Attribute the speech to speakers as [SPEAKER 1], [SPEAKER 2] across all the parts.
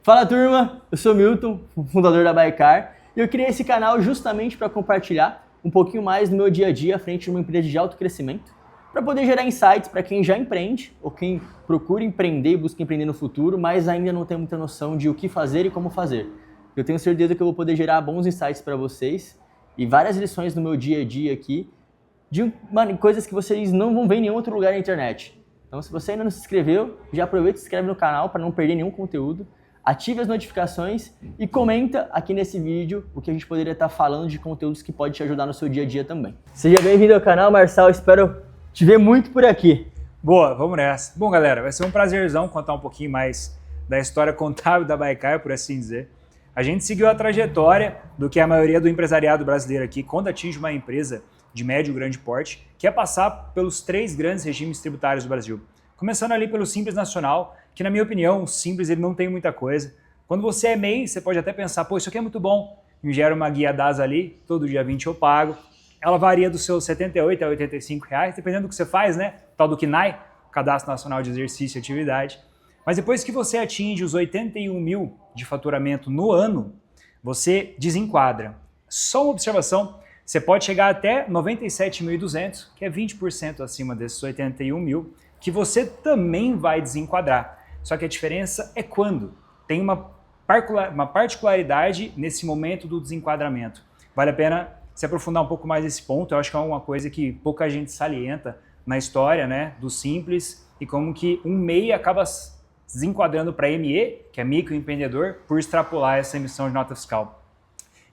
[SPEAKER 1] Fala turma, eu sou o Milton, fundador da Baikar, e eu criei esse canal justamente para compartilhar um pouquinho mais do meu dia a dia à frente de uma empresa de alto crescimento, para poder gerar insights para quem já empreende ou quem procura empreender e busca empreender no futuro, mas ainda não tem muita noção de o que fazer e como fazer. Eu tenho certeza que eu vou poder gerar bons insights para vocês e várias lições no meu dia a dia aqui de coisas que vocês não vão ver em nenhum outro lugar na internet. Então, se você ainda não se inscreveu, já aproveita e se inscreve no canal para não perder nenhum conteúdo. Ative as notificações e comenta aqui nesse vídeo o que a gente poderia estar falando de conteúdos que pode te ajudar no seu dia a dia também. Seja bem-vindo ao canal, Marçal. Espero te ver muito por aqui.
[SPEAKER 2] Boa, vamos nessa. Bom, galera, vai ser um prazerzão contar um pouquinho mais da história contábil da Baikar, por assim dizer. A gente seguiu a trajetória do que a maioria do empresariado brasileiro aqui, quando atinge uma empresa de médio e grande porte, que é passar pelos 3 grandes regimes tributários do Brasil. Começando ali pelo Simples Nacional, que na minha opinião, o Simples ele não tem muita coisa. Quando você é MEI, você pode até pensar, pô, isso aqui é muito bom, me gera uma guia DAS ali, todo dia 20 eu pago. Ela varia dos seus R$ 78 a R$ 85, dependendo do que você faz, né? Tal do CNAE, Cadastro Nacional de Exercício e Atividade. Mas depois que você atinge os 81 mil de faturamento no ano, você desenquadra. Só uma observação, você pode chegar até 97.200, que é 20% acima desses 81 mil, que você também vai desenquadrar. Só que a diferença é quando tem uma particularidade nesse momento do desenquadramento. Vale a pena se aprofundar um pouco mais nesse ponto. Eu acho que é uma coisa que pouca gente salienta na história, né, do Simples, e como que um MEI acaba desenquadrando para ME, que é microempreendedor, por extrapolar essa emissão de nota fiscal.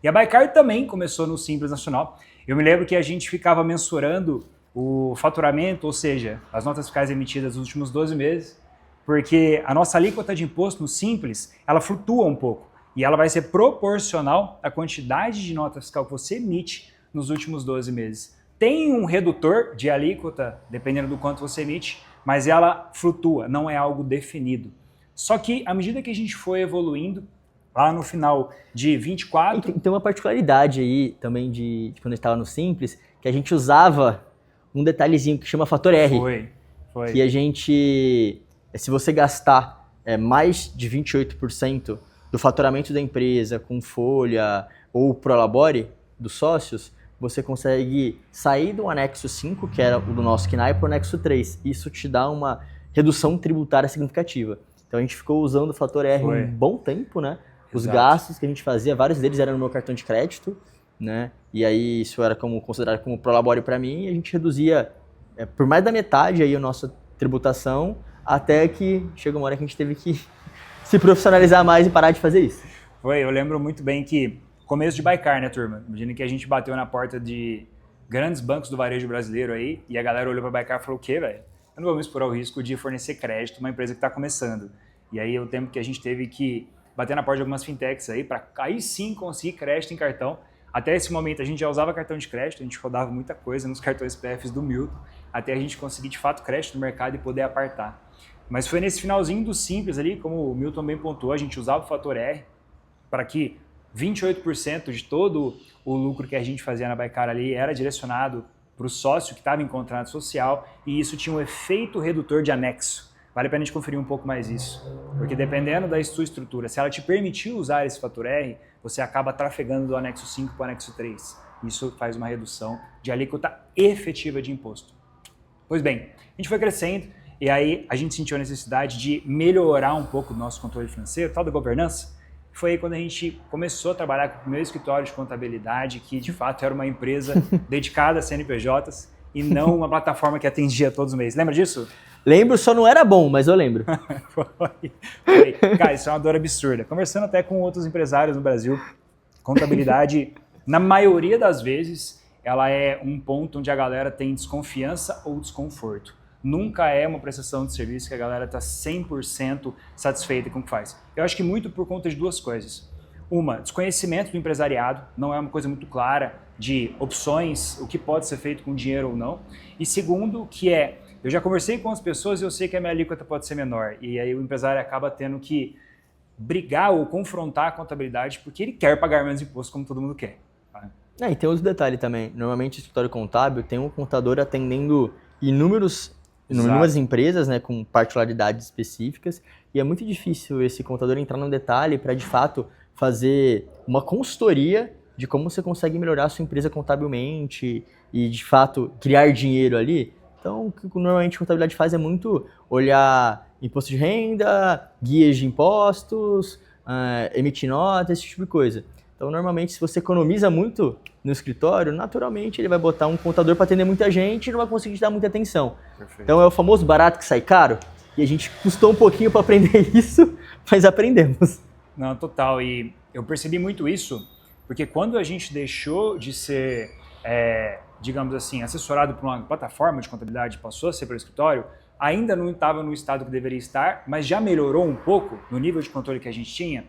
[SPEAKER 2] E a Baikar também começou no Simples Nacional. Eu me lembro que a gente ficava mensurando o faturamento, ou seja, as notas fiscais emitidas nos últimos 12 meses, porque a nossa alíquota de imposto no Simples, ela flutua um pouco e ela vai ser proporcional à quantidade de nota fiscal que você emite nos últimos 12 meses. Tem um redutor de alíquota, dependendo do quanto você emite, mas ela flutua, não é algo definido. Só que à medida que a gente foi evoluindo, lá no final de 24...
[SPEAKER 1] Tem uma particularidade aí também de quando a gente estava no Simples, que a gente usava um detalhezinho que chama fator R.
[SPEAKER 2] Foi.
[SPEAKER 1] Que a gente, se você gastar mais de 28% do faturamento da empresa com folha ou prolabore dos sócios, você consegue sair do anexo 5, que era o do nosso CNAE, para o anexo 3. Isso te dá uma redução tributária significativa. Então a gente ficou usando o fator R um bom tempo, né? Os gastos que a gente fazia, vários deles eram no meu cartão de crédito, né? E aí isso era considerado como prolabore para mim, e a gente reduzia por mais da metade aí a nossa tributação, até que chegou uma hora que a gente teve que se profissionalizar mais e parar de fazer isso.
[SPEAKER 2] Eu lembro muito bem que começo de Baikar, né, turma? Imagina que a gente bateu na porta de grandes bancos do varejo brasileiro aí, e a galera olhou para Baikar e falou, o quê, velho? Eu não vou me expor ao risco de fornecer crédito a uma empresa que está começando. E aí o tempo que a gente teve que bater na porta de algumas fintechs aí, para aí sim conseguir crédito em cartão. Até esse momento a gente já usava cartão de crédito, a gente rodava muita coisa nos cartões PFs do Milton, até a gente conseguir de fato crédito no mercado e poder apartar. Mas foi nesse finalzinho do Simples ali, como o Milton bem pontuou, a gente usava o fator R para que 28% de todo o lucro que a gente fazia na Baikar ali era direcionado para o sócio que estava em contrato social, e isso tinha um efeito redutor de anexo. Vale a pena a gente conferir um pouco mais isso, porque dependendo da sua estrutura, se ela te permitir usar esse fator R, você acaba trafegando do anexo 5 para o anexo 3. Isso faz uma redução de alíquota efetiva de imposto. Pois bem, a gente foi crescendo e aí a gente sentiu a necessidade de melhorar um pouco o nosso controle financeiro, tal da governança. Foi aí quando a gente começou a trabalhar com o primeiro escritório de contabilidade, que de fato era uma empresa dedicada a CNPJs e não uma plataforma que atendia todos os meses. Lembra disso?
[SPEAKER 1] Lembro, só não era bom, mas eu lembro.
[SPEAKER 2] Foi. Cara, isso é uma dor absurda. Conversando até com outros empresários no Brasil, contabilidade, na maioria das vezes, ela é um ponto onde a galera tem desconfiança ou desconforto. Nunca é uma prestação de serviço que a galera está 100% satisfeita com o que faz. Eu acho que muito por conta de 2 coisas. Uma, desconhecimento do empresariado, não é uma coisa muito clara de opções, o que pode ser feito com dinheiro ou não. E segundo, que eu já conversei com as pessoas e eu sei que a minha alíquota pode ser menor. E aí o empresário acaba tendo que brigar ou confrontar a contabilidade porque ele quer pagar menos imposto como todo mundo quer. Tá?
[SPEAKER 1] E tem outro detalhe também. Normalmente o escritório contábil tem um contador atendendo inúmeros Numas empresas, né, com particularidades específicas, e é muito difícil esse contador entrar no detalhe para, de fato, fazer uma consultoria de como você consegue melhorar a sua empresa contabilmente e, de fato, criar dinheiro ali. Então, o que normalmente a contabilidade faz é muito olhar imposto de renda, guias de impostos, emitir notas, esse tipo de coisa. Então, normalmente, se você economiza muito no escritório, naturalmente ele vai botar um contador para atender muita gente e não vai conseguir te dar muita atenção. Perfeito. Então, é o famoso barato que sai caro. E a gente custou um pouquinho para aprender isso, mas aprendemos.
[SPEAKER 2] Não, total. E eu percebi muito isso, porque quando a gente deixou de ser, digamos assim, assessorado por uma plataforma de contabilidade, passou a ser pelo escritório, ainda não estava no estado que deveria estar, mas já melhorou um pouco no nível de controle que a gente tinha.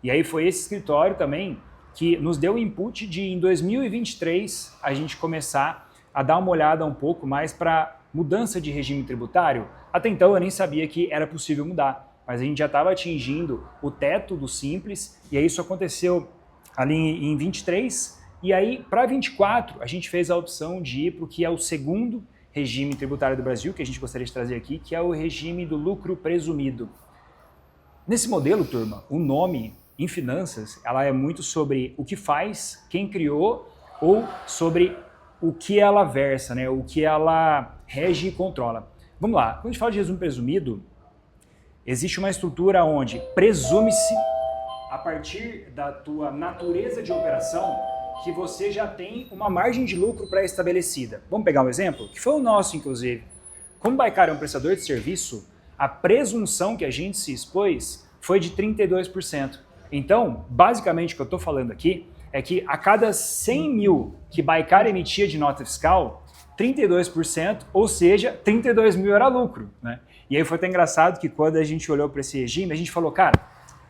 [SPEAKER 2] E aí foi esse escritório também que nos deu o input de, em 2023, a gente começar a dar uma olhada um pouco mais para mudança de regime tributário. Até então eu nem sabia que era possível mudar, mas a gente já estava atingindo o teto do Simples, e aí isso aconteceu ali em 23, e aí para 24 a gente fez a opção de ir para o que é o segundo regime tributário do Brasil, que a gente gostaria de trazer aqui, que é o regime do lucro presumido. Nesse modelo, turma, o nome em finanças, ela é muito sobre o que faz, quem criou, ou sobre o que ela versa, né? O que ela rege e controla. Vamos lá, quando a gente fala de regime presumido, existe uma estrutura onde presume-se, a partir da tua natureza de operação, que você já tem uma margem de lucro pré-estabelecida. Vamos pegar um exemplo? Que foi o nosso, inclusive. Como o Baikar é um prestador de serviço, a presunção que a gente se expôs foi de 32%. Então, basicamente, o que eu estou falando aqui é que a cada 100 mil que Baikar emitia de nota fiscal, 32%, ou seja, 32 mil era lucro, né? E aí foi até engraçado que quando a gente olhou para esse regime, a gente falou, cara,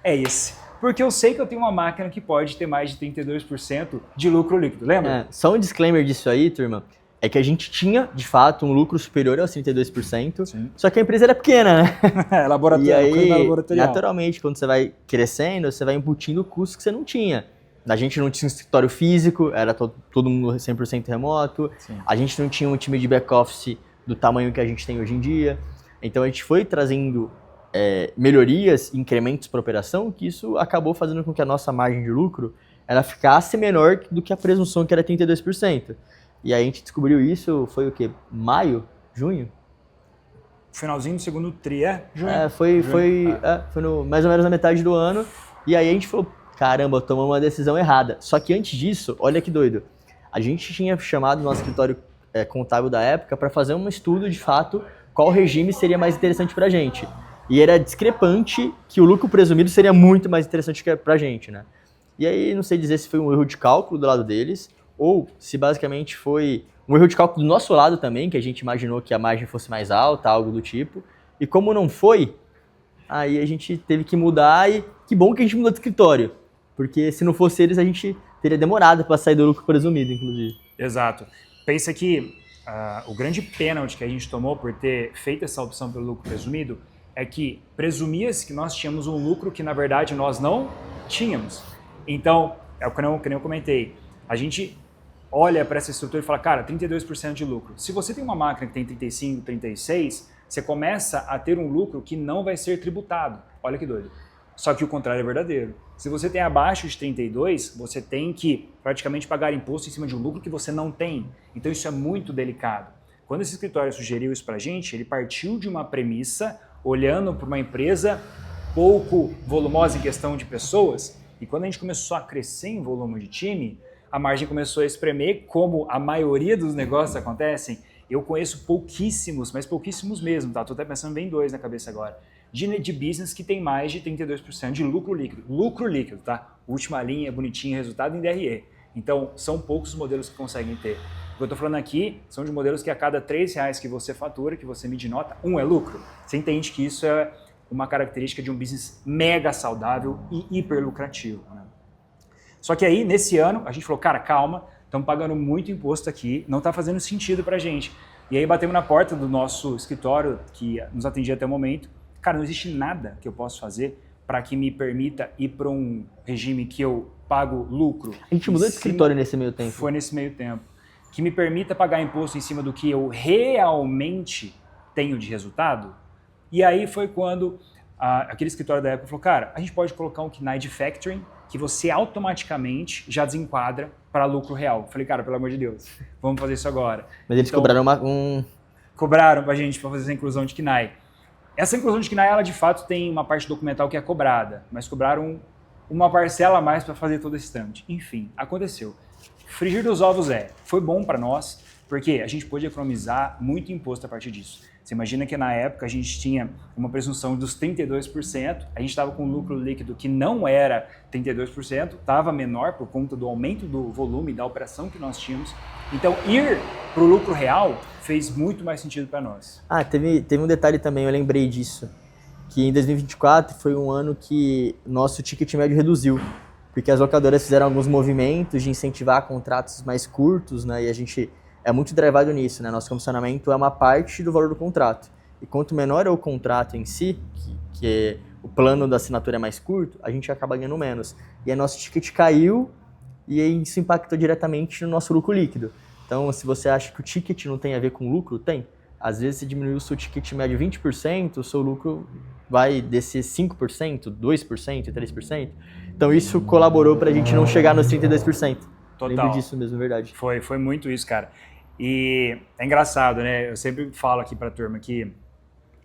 [SPEAKER 2] é esse. Porque eu sei que eu tenho uma máquina que pode ter mais de 32% de lucro líquido, lembra?
[SPEAKER 1] Só um disclaimer disso aí, turma, é que a gente tinha, de fato, um lucro superior aos 32%, sim, só que a empresa era pequena, né? E aí, naturalmente, quando você vai crescendo, você vai embutindo custos que você não tinha. A gente não tinha um escritório físico, era todo mundo 100% remoto, sim, a gente não tinha um time de back-office do tamanho que a gente tem hoje em dia. Então a gente foi trazendo melhorias, incrementos para a operação, que isso acabou fazendo com que a nossa margem de lucro ela ficasse menor do que a presunção, que era 32%. E aí a gente descobriu isso, foi o quê? Maio? Junho?
[SPEAKER 2] Finalzinho do segundo tri, Junho.
[SPEAKER 1] Foi mais ou menos na metade do ano. E aí a gente falou, caramba, tomamos uma decisão errada. Só que antes disso, olha que doido, a gente tinha chamado o nosso escritório contábil da época para fazer um estudo, de fato, qual regime seria mais interessante para a gente. E era discrepante que o lucro presumido seria muito mais interessante para a gente, né? E aí, não sei dizer se foi um erro de cálculo do lado deles, ou se basicamente foi um erro de cálculo do nosso lado também, que a gente imaginou que a margem fosse mais alta, algo do tipo. E como não foi, aí a gente teve que mudar, e que bom que a gente mudou de escritório. Porque se não fosse eles, a gente teria demorado para sair do lucro presumido, inclusive.
[SPEAKER 2] Exato. Pensa que o grande pênalti que a gente tomou por ter feito essa opção pelo lucro presumido é que presumia-se que nós tínhamos um lucro que, na verdade, nós não tínhamos. Então, é o que eu comentei, a gente olha para essa estrutura e fala, cara, 32% de lucro. Se você tem uma máquina que tem 35, 36, você começa a ter um lucro que não vai ser tributado. Olha que doido. Só que o contrário é verdadeiro. Se você tem abaixo de 32, você tem que praticamente pagar imposto em cima de um lucro que você não tem. Então isso é muito delicado. Quando esse escritório sugeriu isso para a gente, ele partiu de uma premissa, olhando para uma empresa pouco volumosa em questão de pessoas, e quando a gente começou a crescer em volume de time, a margem começou a espremer, como a maioria dos negócios acontecem. Eu conheço pouquíssimos, mas pouquíssimos mesmo, tá? Tô até pensando bem dois na cabeça agora. De business que tem mais de 32% de lucro líquido. Lucro líquido, tá? Última linha, bonitinho, resultado em DRE. Então, são poucos os modelos que conseguem ter. O que eu tô falando aqui são de modelos que a cada R$3 que você fatura, que você mede nota, é lucro. Você entende que isso é uma característica de um business mega saudável e hiper lucrativo, né? Só que aí, nesse ano, a gente falou, cara, calma, estamos pagando muito imposto aqui, não está fazendo sentido pra gente. E aí batemos na porta do nosso escritório, que nos atendia até o momento. Cara, não existe nada que eu possa fazer para que me permita ir para um regime que eu pago lucro.
[SPEAKER 1] A gente mudou de escritório nesse meio tempo.
[SPEAKER 2] Foi nesse meio tempo. Que me permita pagar imposto em cima do que eu realmente tenho de resultado? E aí foi quando aquele escritório da época falou, cara, a gente pode colocar um KNAI de factoring que você automaticamente já desenquadra para lucro real. Eu falei, cara, pelo amor de Deus, vamos fazer isso agora.
[SPEAKER 1] Mas eles cobraram
[SPEAKER 2] cobraram pra gente para fazer essa inclusão de KNAI. Essa inclusão de KNAI, ela de fato tem uma parte documental que é cobrada, mas cobraram uma parcela a mais para fazer todo esse trâmite. Enfim, aconteceu. Frigir dos ovos foi bom para nós, porque a gente pôde economizar muito imposto a partir disso. Você imagina que na época a gente tinha uma presunção dos 32%, a gente estava com um lucro líquido que não era 32%, estava menor por conta do aumento do volume da operação que nós tínhamos. Então, ir para o lucro real fez muito mais sentido para nós.
[SPEAKER 1] Teve um detalhe também, eu lembrei disso, que em 2024 foi um ano que nosso ticket médio reduziu, porque as locadoras fizeram alguns movimentos de incentivar contratos mais curtos, né, e a gente é muito drivado nisso, né? Nosso comissionamento é uma parte do valor do contrato. E quanto menor é o contrato em si, que o plano da assinatura é mais curto, a gente acaba ganhando menos. E aí nosso ticket caiu e isso impactou diretamente no nosso lucro líquido. Então, se você acha que o ticket não tem a ver com lucro, tem. Às vezes, se diminuir o seu ticket médio 20%, o seu lucro vai descer 5%, 2%, 3%. Então, isso colaborou para a gente não chegar nos 32%.
[SPEAKER 2] Total.
[SPEAKER 1] Lembro disso mesmo, verdade.
[SPEAKER 2] Foi muito isso, cara. E é engraçado, né? Eu sempre falo aqui para a turma que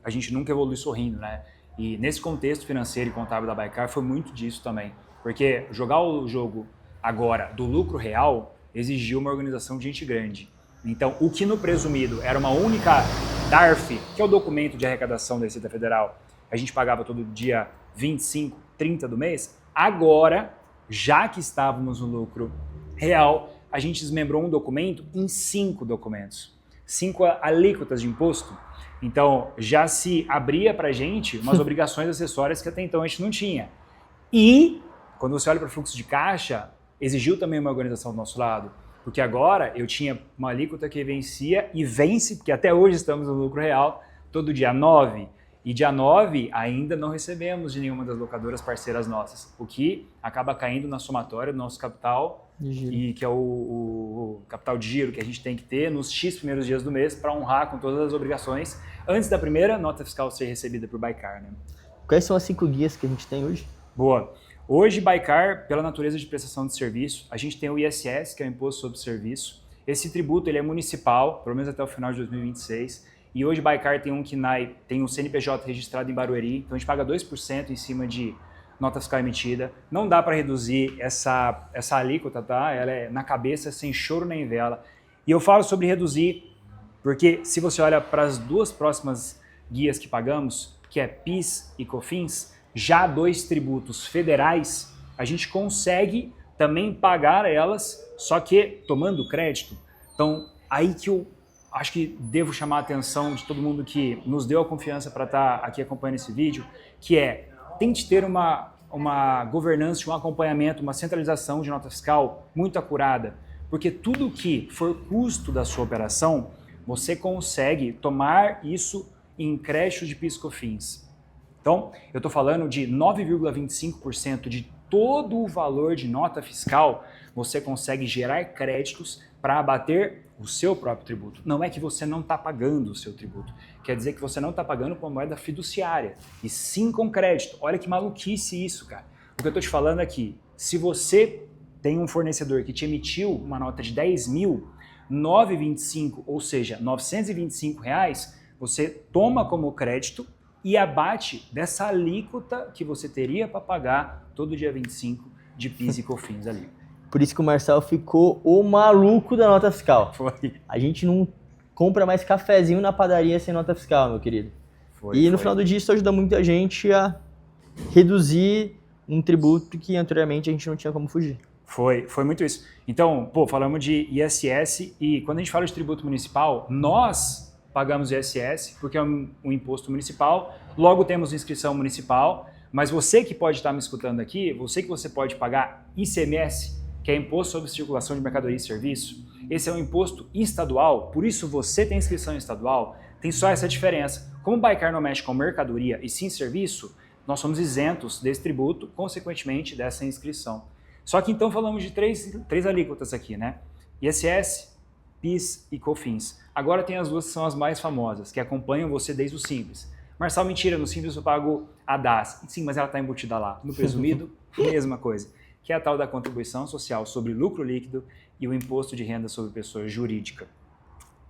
[SPEAKER 2] a gente nunca evolui sorrindo, né? E nesse contexto financeiro e contábil da Baikar foi muito disso também. Porque jogar o jogo agora do lucro real exigiu uma organização de gente grande. Então, o que no presumido era uma única DARF, que é o documento de arrecadação da Receita Federal, a gente pagava todo dia 25, 30 do mês, agora, já que estávamos no lucro real, a gente desmembrou um documento em 5 documentos, 5 alíquotas de imposto. Então, já se abria para a gente umas obrigações acessórias que até então a gente não tinha. E, quando você olha para o fluxo de caixa, exigiu também uma organização do nosso lado. Porque agora eu tinha uma alíquota que vencia e vence, porque até hoje estamos no lucro real, todo dia 9. E dia 9 ainda não recebemos de nenhuma das locadoras parceiras nossas, o que acaba caindo na somatória do nosso capital, e que é o capital de giro que a gente tem que ter nos X primeiros dias do mês para honrar com todas as obrigações antes da primeira nota fiscal ser recebida por Baikar, né?
[SPEAKER 1] Quais são as 5 guias que a gente tem hoje?
[SPEAKER 2] Boa. Hoje, Baikar, pela natureza de prestação de serviço, a gente tem o ISS, que é o Imposto sobre Serviço. Esse tributo ele é municipal, pelo menos até o final de 2026. E hoje, Baikar tem um KNAI, tem um CNPJ registrado em Barueri, então a gente paga 2% em cima de nota fiscal emitida. Não dá para reduzir essa alíquota, tá? Ela é na cabeça, sem choro nem vela. E eu falo sobre reduzir, porque se você olha para as 2 próximas guias que pagamos, que é PIS e COFINS, já 2 tributos federais, a gente consegue também pagar elas, só que tomando crédito. Então, aí que eu acho que devo chamar a atenção de todo mundo que nos deu a confiança para estar aqui acompanhando esse vídeo, que é, tente ter uma governança, um acompanhamento, uma centralização de nota fiscal muito acurada, porque tudo que for custo da sua operação, você consegue tomar isso em crédito de PIS e COFINS. Então, eu estou falando de 9,25% de todo o valor de nota fiscal, você consegue gerar créditos para abater o seu próprio tributo. Não é que você não está pagando o seu tributo, quer dizer que você não está pagando com a moeda fiduciária, e sim com crédito. Olha que maluquice isso, cara. O que eu estou te falando aqui, se você tem um fornecedor que te emitiu uma nota de 10 mil, 9,25, ou seja, R$ 925, você toma como crédito e abate dessa alíquota que você teria para pagar todo dia 25 de PIS e COFINS ali.
[SPEAKER 1] Por isso que o Marcel ficou o maluco da nota fiscal.
[SPEAKER 2] Foi.
[SPEAKER 1] A gente não compra mais cafezinho na padaria sem nota fiscal, meu querido. No final do dia isso ajuda muita gente a reduzir um tributo que anteriormente a gente não tinha como fugir.
[SPEAKER 2] Foi muito isso. Então, falamos de ISS e quando a gente fala de tributo municipal, nós pagamos ISS porque é um imposto municipal, logo temos inscrição municipal, mas você que pode estar me escutando aqui, você pode pagar ICMS, que é Imposto sobre Circulação de Mercadoria e Serviço, esse é um imposto estadual, por isso você tem inscrição estadual, tem só essa diferença. Como o Baikar não mexe com mercadoria e sim serviço, nós somos isentos desse tributo, consequentemente dessa inscrição. Só que então falamos de três alíquotas aqui, né? ISS, PIS e COFINS. Agora tem as duas que são as mais famosas, que acompanham você desde o Simples. Marçal, mentira, no Simples eu pago a DAS. Sim, mas ela está embutida lá. No presumido, mesma coisa. Que é a tal da contribuição social sobre lucro líquido e o imposto de renda sobre pessoa jurídica.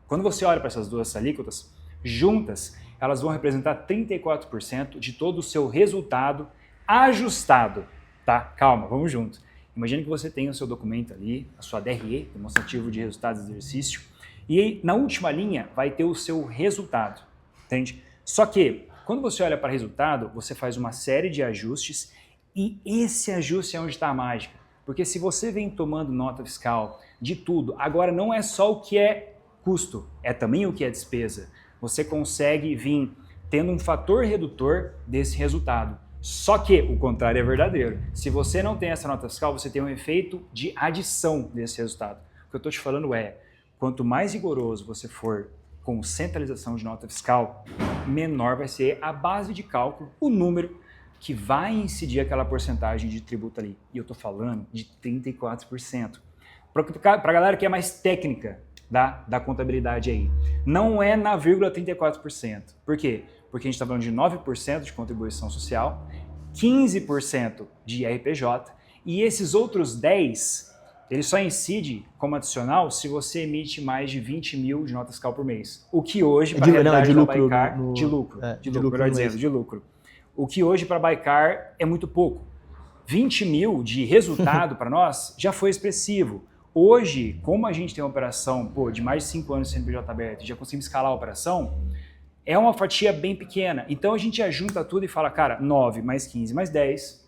[SPEAKER 2] Quando você olha para essas duas alíquotas, juntas, elas vão representar 34% de todo o seu resultado ajustado. Tá? Calma, vamos junto. Imagina que você tem o seu documento ali, a sua DRE, demonstrativo de resultados de exercício, e aí, na última linha vai ter o seu resultado, entende? Só que, quando você olha para resultado, você faz uma série de ajustes e esse ajuste é onde está a mágica. Porque se você vem tomando nota fiscal de tudo, agora não é só o que é custo, é também o que é despesa. Você consegue vir tendo um fator redutor desse resultado. Só que o contrário é verdadeiro. Se você não tem essa nota fiscal, você tem um efeito de adição desse resultado. O que eu estou te falando é, quanto mais rigoroso você for com centralização de nota fiscal, menor vai ser a base de cálculo, o número que vai incidir aquela porcentagem de tributo ali. E eu estou falando de 34%. Para a galera que é mais técnica da contabilidade aí, não é na vírgula 34%. Por quê? Porque a gente está falando de 9% de contribuição social, 15% de IRPJ, e esses outros 10%, ele só incide como adicional se você emite mais de 20 mil de nota fiscal por mês. O que hoje, para a realidade da Baicar, de lucro. O que hoje para a Baicar é muito pouco. 20 mil de resultado para nós já foi expressivo. Hoje, como a gente tem uma operação de mais de 5 anos de CNPJ aberto e já conseguimos escalar a operação, é uma fatia bem pequena. Então a gente já junta tudo e fala, cara, 9 mais 15 mais 10...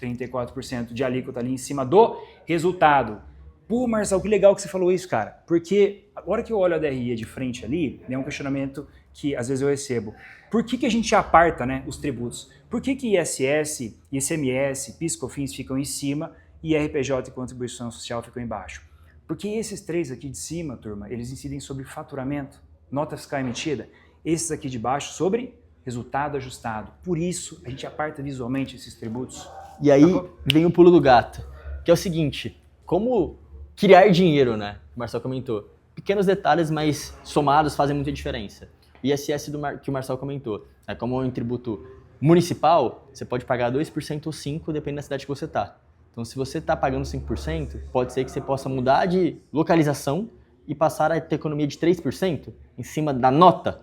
[SPEAKER 2] 34% de alíquota ali em cima do resultado. Pô, Marçal, que legal que você falou isso, cara. Porque agora que eu olho a DRE de frente ali, é um questionamento que às vezes eu recebo. Por que a gente aparta, né, os tributos? Por que ISS, ICMS, PIS, COFINS ficam em cima e RPJ e contribuição social ficam embaixo? Porque esses três aqui de cima, turma, eles incidem sobre faturamento, nota fiscal emitida. Esses aqui de baixo sobre resultado ajustado. Por isso, a gente aparta visualmente esses tributos.
[SPEAKER 1] E aí vem o pulo do gato, que é o seguinte, como criar dinheiro, né? O Marçal comentou. Pequenos detalhes, mas somados fazem muita diferença. O ISS que o Marçal comentou, né? Como é um tributo municipal, você pode pagar 2% ou 5%, dependendo da cidade que você está. Então, se você está pagando 5%, pode ser que você possa mudar de localização e passar a ter economia de 3% em cima da nota.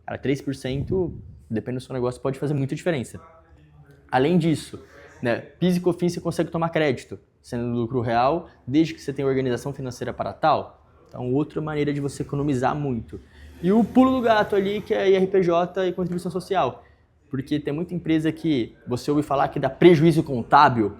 [SPEAKER 1] Cara, 3%, dependendo do seu negócio, pode fazer muita diferença. Além disso, né, PIS e COFINS você consegue tomar crédito, sendo lucro real, desde que você tenha organização financeira para tal. Então, outra maneira de você economizar muito. E o pulo do gato ali, que é IRPJ e contribuição social. Porque tem muita empresa que você ouve falar que dá prejuízo contábil.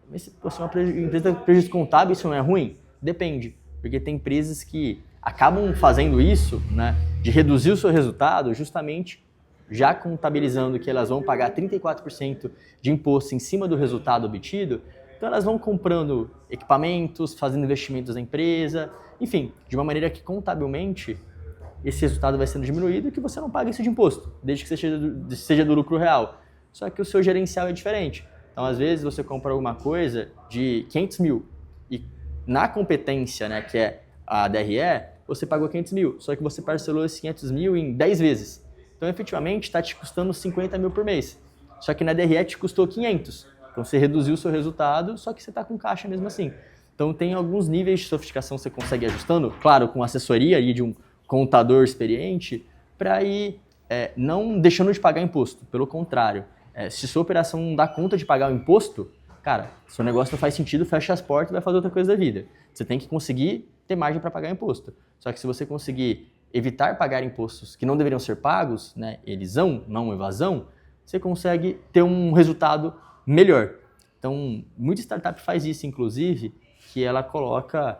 [SPEAKER 1] Mas se você é uma empresa de prejuízo contábil, isso não é ruim? Depende. Porque tem empresas que acabam fazendo isso, né, de reduzir o seu resultado, justamente já contabilizando que elas vão pagar 34% de imposto em cima do resultado obtido. Então elas vão comprando equipamentos, fazendo investimentos na empresa, enfim, de uma maneira que contabilmente esse resultado vai sendo diminuído e que você não paga isso de imposto, desde que seja do lucro real. Só que o seu gerencial é diferente. Então, às vezes, você compra alguma coisa de 500 mil e na competência, né, que é a DRE, você pagou 500 mil, só que você parcelou esses 500 mil em 10 vezes. Então, efetivamente, está te custando 50 mil por mês. Só que na DRE te custou 500. Então, você reduziu o seu resultado, só que você está com caixa mesmo assim. Então, tem alguns níveis de sofisticação que você consegue ir ajustando, claro, com assessoria aí de um contador experiente, para ir não deixando de pagar imposto. Pelo contrário, se sua operação não dá conta de pagar o imposto, cara, seu negócio não faz sentido, fecha as portas e vai fazer outra coisa da vida. Você tem que conseguir ter margem para pagar imposto. Só que se você conseguir evitar pagar impostos que não deveriam ser pagos, né, elisão, não evasão, você consegue ter um resultado melhor. Então, muita startup faz isso, inclusive, que ela coloca,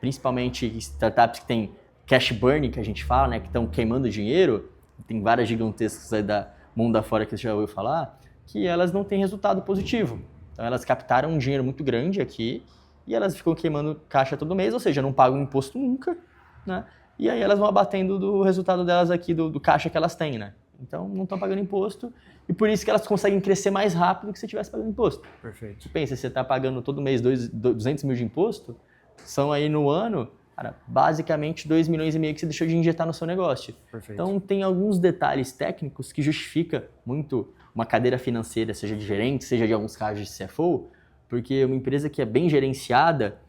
[SPEAKER 1] principalmente startups que têm cash burn, que a gente fala, né, que estão queimando dinheiro, tem várias gigantescas aí da mundo afora que você já ouviu falar, que elas não têm resultado positivo. Então, elas captaram um dinheiro muito grande aqui e elas ficam queimando caixa todo mês, ou seja, não pagam imposto nunca, né? E aí elas vão abatendo do resultado delas aqui, do caixa que elas têm, né? Então, não estão pagando imposto e por isso que elas conseguem crescer mais rápido que se estivesse pagando imposto.
[SPEAKER 2] Perfeito.
[SPEAKER 1] Você pensa, você está pagando todo mês 200 mil de imposto, São aí no ano, cara, basicamente 2,5 milhões que você deixou de injetar no seu negócio.
[SPEAKER 2] Perfeito.
[SPEAKER 1] Então tem alguns detalhes técnicos que justifica muito uma cadeira financeira, seja de gerente, seja de alguns casos de CFO, porque uma empresa que é bem gerenciada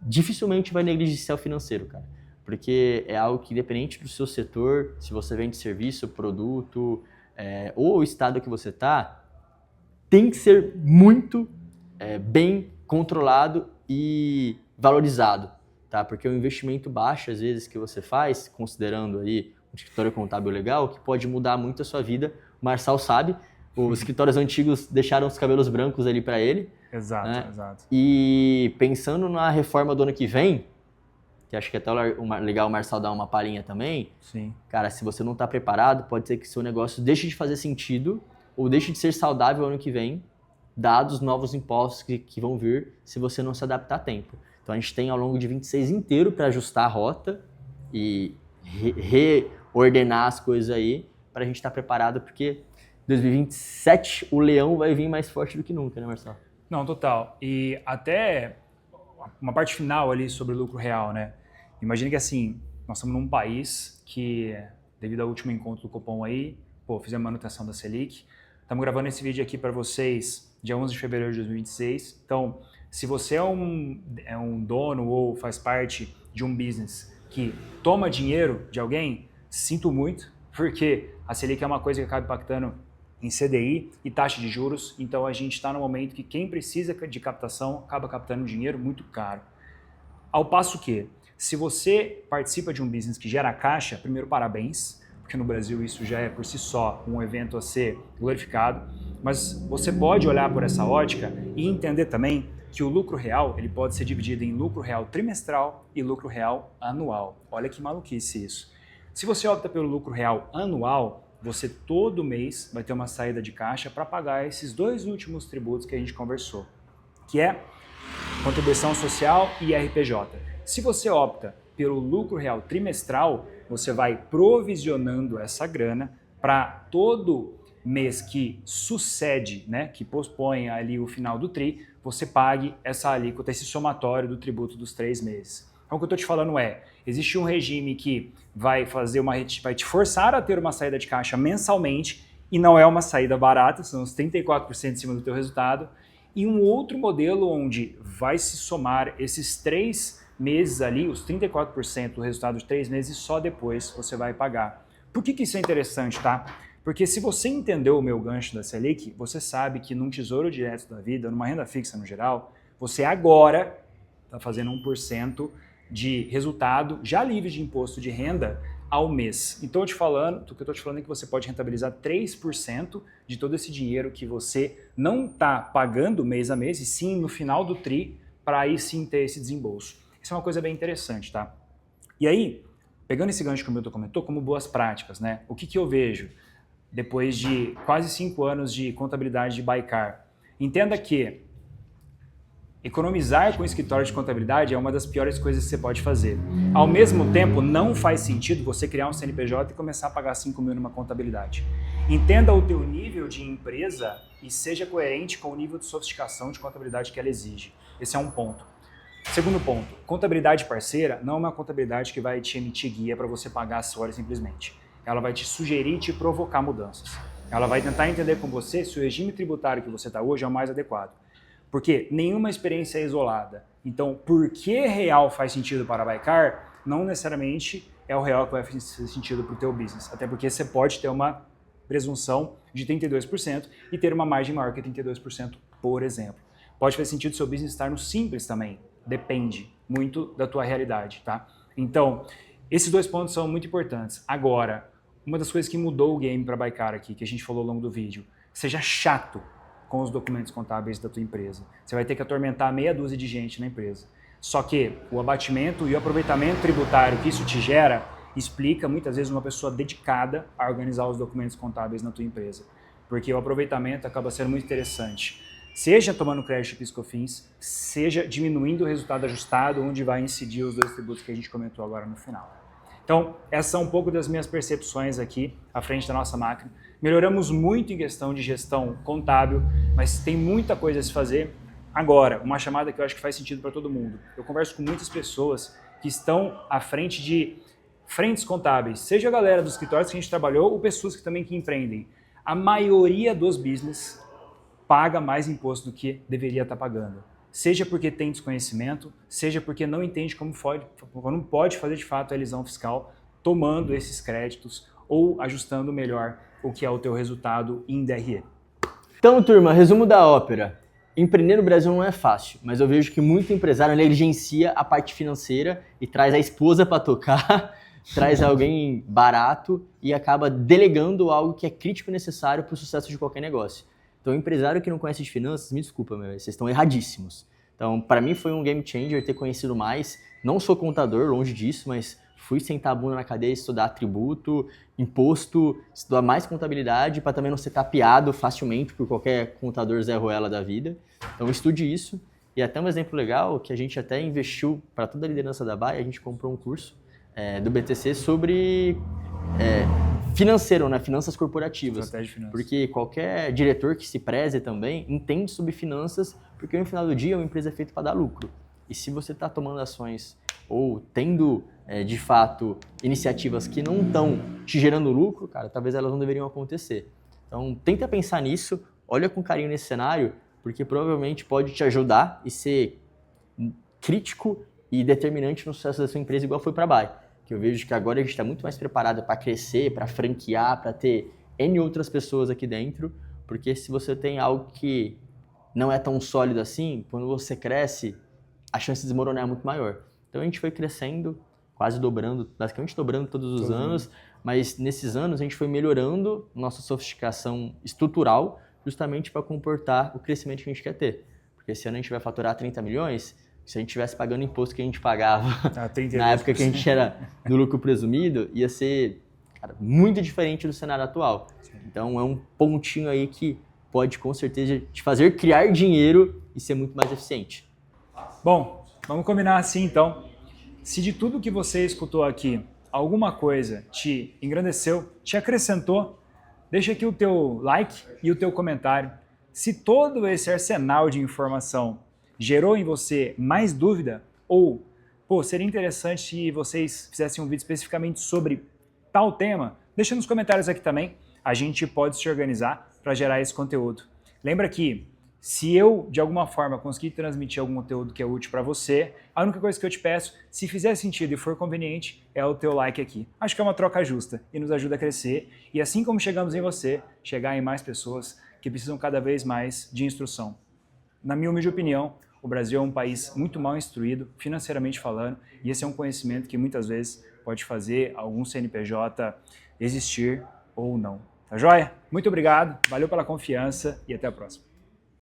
[SPEAKER 1] dificilmente vai negligenciar o financeiro, cara. Porque é algo que, independente do seu setor, se você vende serviço, produto, ou o estado que você está, tem que ser muito bem controlado e valorizado, tá? Porque o investimento baixo, às vezes, que você faz, considerando aí um escritório contábil legal, que pode mudar muito a sua vida. O Marçal sabe, os escritórios antigos deixaram os cabelos brancos ali para ele.
[SPEAKER 2] Exato,
[SPEAKER 1] né?
[SPEAKER 2] exato.
[SPEAKER 1] E pensando na reforma do ano que vem, que acho que até legal o Marçal dar uma palhinha também,
[SPEAKER 2] Sim.
[SPEAKER 1] cara, se você não está preparado, pode ser que seu negócio deixe de fazer sentido ou deixe de ser saudável ano que vem, dados novos impostos que vão vir se você não se adaptar a tempo. Então a gente tem ao longo de 26 inteiro para ajustar a rota e reordenar as coisas aí para a gente estar preparado, porque 2027 o leão vai vir mais forte do que nunca, né, Marcelo?
[SPEAKER 2] Não, total. E até uma parte final ali sobre o lucro real, né? Imagina que assim, nós estamos num país que, devido ao último encontro do Copom aí, fizemos a manutenção da Selic. Estamos gravando esse vídeo aqui para vocês dia 11 de fevereiro de 2026. Então, se você é um dono ou faz parte de um business que toma dinheiro de alguém, sinto muito, porque a Selic é uma coisa que acaba impactando em CDI e taxa de juros, então a gente está no momento que quem precisa de captação acaba captando dinheiro muito caro. Ao passo que, se você participa de um business que gera caixa, primeiro parabéns, porque no Brasil isso já é por si só um evento a ser glorificado, mas você pode olhar por essa ótica e entender também que o lucro real ele pode ser dividido em lucro real trimestral e lucro real anual. Olha que maluquice isso. Se você opta pelo lucro real anual, você todo mês vai ter uma saída de caixa para pagar esses dois últimos tributos que a gente conversou, que é contribuição social e RPJ. Se você opta pelo lucro real trimestral, você vai provisionando essa grana para todo mês que sucede, né, que pospõe ali o final do TRI, você pague essa alíquota, esse somatório do tributo dos 3 meses. Então o que eu estou te falando existe um regime que vai te forçar a ter uma saída de caixa mensalmente, e não é uma saída barata, são os 34% em cima do teu resultado, e um outro modelo onde vai se somar esses 3 meses ali, os 34% do resultado de 3 meses, e só depois você vai pagar. Por que isso é interessante, tá? Porque se você entendeu o meu gancho da Selic, você sabe que num tesouro direto da vida, numa renda fixa no geral, você agora está fazendo 1% de resultado já livre de imposto de renda ao mês. Então, o que eu estou te falando é que você pode rentabilizar 3% de todo esse dinheiro que você não está pagando mês a mês, e sim no final do TRI, para aí sim ter esse desembolso. Isso é uma coisa bem interessante, tá? E aí, pegando esse gancho que o Milton comentou, como boas práticas, né? O que eu vejo depois de quase 5 anos de contabilidade de Baikar? Entenda que economizar com escritório de contabilidade é uma das piores coisas que você pode fazer. Ao mesmo tempo, não faz sentido você criar um CNPJ e começar a pagar 5 mil numa contabilidade. Entenda o teu nível de empresa e seja coerente com o nível de sofisticação de contabilidade que ela exige. Esse é um ponto. Segundo ponto, contabilidade parceira não é uma contabilidade que vai te emitir guia para você pagar a sua hora simplesmente. Ela vai te sugerir e te provocar mudanças. Ela vai tentar entender com você se o regime tributário que você está hoje é o mais adequado. Porque nenhuma experiência é isolada. Então, por que real faz sentido para a Baikar, não necessariamente é o real que vai fazer sentido para o teu business. Até porque você pode ter uma presunção de 32% e ter uma margem maior que 32%, por exemplo. Pode fazer sentido o seu business estar no simples também. Depende muito da tua realidade, tá? Então, esses 2 pontos são muito importantes. Agora, uma das coisas que mudou o game para a Baikar aqui, que a gente falou ao longo do vídeo, seja chato com os documentos contábeis da tua empresa. Você vai ter que atormentar meia dúzia de gente na empresa. Só que o abatimento e o aproveitamento tributário que isso te gera explica muitas vezes uma pessoa dedicada a organizar os documentos contábeis na tua empresa. Porque o aproveitamento acaba sendo muito interessante. Seja tomando crédito de PIS/COFINS, seja diminuindo o resultado ajustado, onde vai incidir os 2 tributos que a gente comentou agora no final. Então, essas são um pouco das minhas percepções aqui à frente da nossa máquina. Melhoramos muito em questão de gestão contábil, mas tem muita coisa a se fazer. Agora, uma chamada que eu acho que faz sentido para todo mundo. Eu converso com muitas pessoas que estão à frente de frentes contábeis, seja a galera dos escritórios que a gente trabalhou ou pessoas que também empreendem. A maioria dos business paga mais imposto do que deveria estar pagando. Seja porque tem desconhecimento, seja porque não entende como pode fazer de fato a elisão fiscal, tomando esses créditos ou ajustando melhor o que é o teu resultado em DRE.
[SPEAKER 1] Então, turma, resumo da ópera. Empreender no Brasil não é fácil, mas eu vejo que muito empresário negligencia a parte financeira e traz a esposa para tocar, traz alguém barato e acaba delegando algo que é crítico e necessário para o sucesso de qualquer negócio. Então, o empresário que não conhece de finanças, me desculpa, vocês estão erradíssimos. Então, para mim foi um game changer ter conhecido mais. Não sou contador, longe disso, mas fui sentar a bunda na cadeia, estudar tributo, imposto, estudar mais contabilidade para também não ser tapeado facilmente por qualquer contador Zé Ruela da vida. Então, estude isso. E até um exemplo legal que a gente até investiu para toda a liderança da BAE, a gente comprou um curso do BTC sobre financeiro, né? Finanças corporativas.
[SPEAKER 2] Estratégia de finanças.
[SPEAKER 1] Porque qualquer diretor que se preze também entende sobre finanças, porque no final do dia uma empresa é feita para dar lucro. E se você está tomando ações ou tendo, de fato, iniciativas que não estão te gerando lucro, cara, talvez elas não deveriam acontecer. Então, tenta pensar nisso, olha com carinho nesse cenário, porque provavelmente pode te ajudar e ser crítico e determinante no sucesso da sua empresa, igual foi para a BAE. Que eu vejo que agora a gente está muito mais preparado para crescer, para franquear, para ter N outras pessoas aqui dentro, porque se você tem algo que não é tão sólido assim, quando você cresce, a chance de desmoronar é muito maior. Então a gente foi crescendo, quase dobrando, basicamente dobrando todos os anos, mas nesses anos a gente foi melhorando nossa sofisticação estrutural justamente para comportar o crescimento que a gente quer ter. Porque esse ano a gente vai faturar 30 milhões, se a gente estivesse pagando o imposto que a gente pagava na época que a gente era do lucro presumido, ia ser, cara, muito diferente do cenário atual. Então é um pontinho aí que pode com certeza te fazer criar dinheiro e ser muito mais eficiente.
[SPEAKER 2] Bom, vamos combinar assim então. Se de tudo que você escutou aqui, alguma coisa te engrandeceu, te acrescentou, deixa aqui o teu like e o teu comentário. Se todo esse arsenal de informação gerou em você mais dúvida ou, seria interessante se vocês fizessem um vídeo especificamente sobre tal tema, deixa nos comentários aqui também, a gente pode se organizar para gerar esse conteúdo. Lembra que se eu, de alguma forma, conseguir transmitir algum conteúdo que é útil para você, a única coisa que eu te peço, se fizer sentido e for conveniente, é o teu like aqui. Acho que é uma troca justa e nos ajuda a crescer. E assim como chegamos em você, chegar em mais pessoas que precisam cada vez mais de instrução. Na minha humilde opinião, o Brasil é um país muito mal instruído, financeiramente falando, e esse é um conhecimento que muitas vezes pode fazer algum CNPJ existir ou não. Tá joia? Muito obrigado, valeu pela confiança e até a próxima.